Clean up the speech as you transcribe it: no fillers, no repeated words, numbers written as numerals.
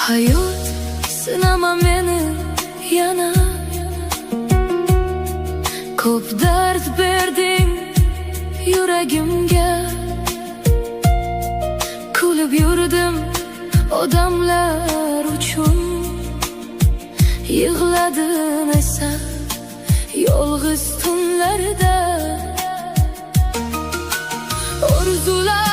Hayot sinama meni yana, ko'p dard berding yuragimga. Kulib yurdim odamlar uchun, yig'ladim esa yolg'iz tunlarda. Orzular